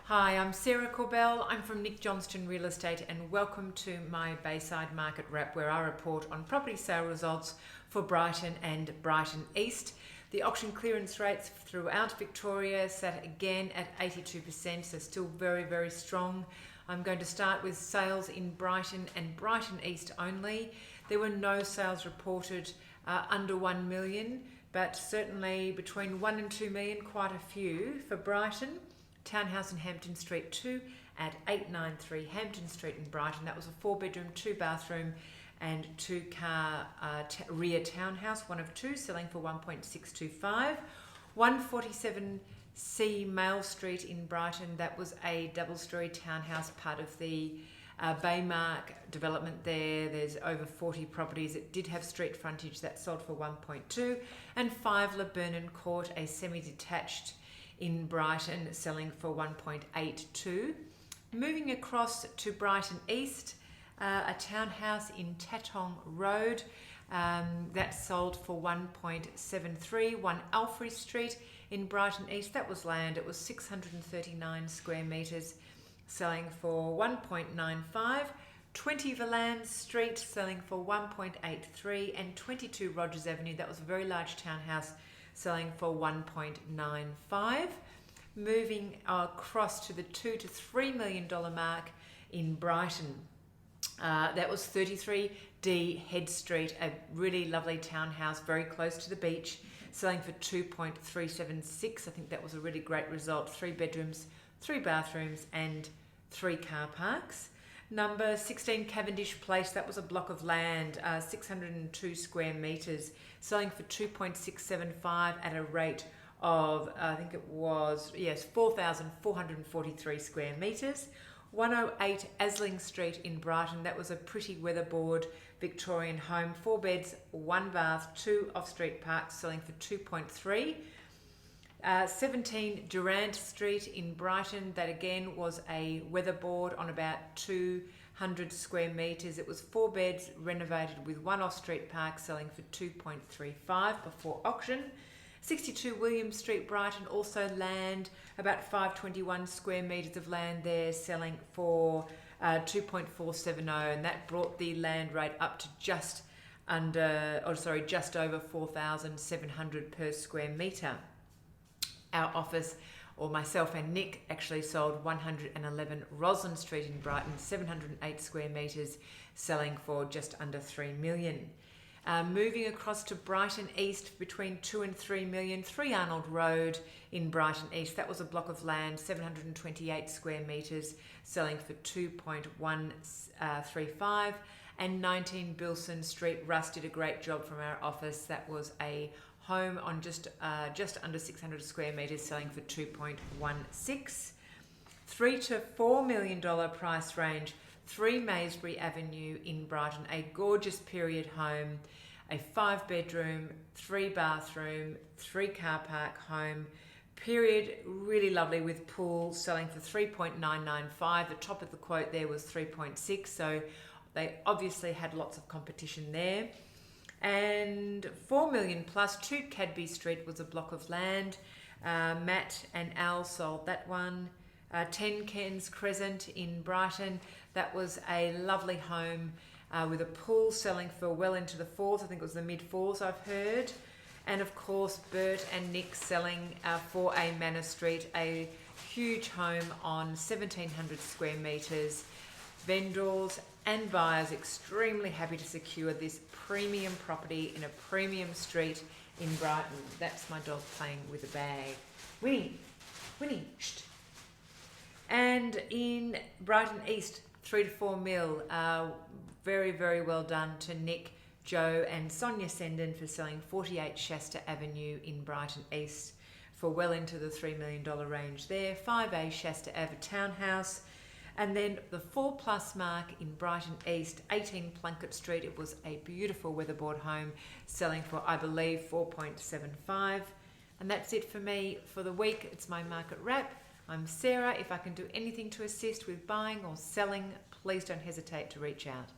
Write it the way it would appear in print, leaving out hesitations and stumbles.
Hi, I'm Sarah Corbell. I'm from Nick Johnston Real Estate and welcome to my Bayside Market Wrap where I report on property sale results for Brighton and Brighton East. The auction clearance rates throughout Victoria sat again at 82%, so still very, very strong. I'm going to start with sales in Brighton and Brighton East only. There were no sales reported under 1 million, but certainly between 1 and 2 million, quite a few for Brighton. Townhouse in Hampton Street 2 at 893 Hampton Street in Brighton. That was a 4-bedroom, 2-bathroom and 2-car rear townhouse, one of two, selling for 1.625. 147 C Mail Street in Brighton, that was a double-storey townhouse, part of the Baymark development there. There's over 40 properties. It did have street frontage. That sold for 1.2. And 5 Lavernon Court, a semi-detached in Brighton, selling for 1.82. Moving across to Brighton East, a townhouse in Tatong Road, that sold for 1.73. 1 Alfrey Street in Brighton East, that was land. It was 639 square metres, selling for 1.95. 20 Valance Street, selling for 1.83. And 22 Rogers Avenue, that was a very large townhouse, selling for 1.95. Moving across to the $2 to $3 million mark in Brighton. That was 33D Head Street, a really lovely townhouse very close to the beach, selling for 2.376. I think that was a really great result. 3 bedrooms, 3 bathrooms and 3 car parks. Number 16 Cavendish Place, that was a block of land, 602 square metres, selling for 2.675 at a rate of, I think it was, 4,443 square metres. 108 Asling Street in Brighton, that was a pretty weatherboard Victorian home, 4 beds, 1 bath, 2 off-street parks, selling for 2.3. 17 Durant Street in Brighton, that again was a weatherboard on about 200 square metres. It was 4 beds, renovated with 1 off-street park, selling for 2.35 before auction. 62 William Street, Brighton, also land, about 521 square metres of land there, selling for 2.470, and that brought the land rate up to just over 4,700 per square metre. Our office, or myself and Nick, actually sold 111 Roslyn Street in Brighton, 708 square metres, selling for just under 3 million. Moving across to Brighton East, between 2 and 3 million, 3 Arnold Road in Brighton East. That was a block of land, 728 square metres, selling for 2.135. And 19 Bilson Street, Russ did a great job from our office. That was a home on just under 600 square metres, selling for 2.16. $3 to $4 million price range, 3 Maysbury Avenue in Brighton, a gorgeous period home, a 5-bedroom, 3-bathroom, 3-car park home, period, really lovely with pool, selling for 3.995. The top of the quote there was 3.6, so they obviously had lots of competition there. And 4 million plus, 2 Cadby Street was a block of land. Matt and Al sold that one. 10 Cairns Crescent in Brighton, that was a lovely home with a pool, selling for well into the 4s. I think it was the mid-4s, I've heard. And of course, Bert and Nick selling 4A Manor Street, a huge home on 1,700 square metres. Vendors and buyers extremely happy to secure this premium property in a premium street in Brighton. That's my dog playing with a bag. Winnie, shh. And in Brighton East, 3 to 4 mil, very, very well done to Nick, Joe and Sonia Senden for selling 48 Shasta Avenue in Brighton East for well into the $3 million range there. 5A Shasta Ave townhouse. And then the 4+ mark in Brighton East, 18 Plunkett Street. It was a beautiful weatherboard home, selling for, I believe, 4.75. And that's it for me for the week. It's my market wrap. I'm Sarah. If I can do anything to assist with buying or selling, please don't hesitate to reach out.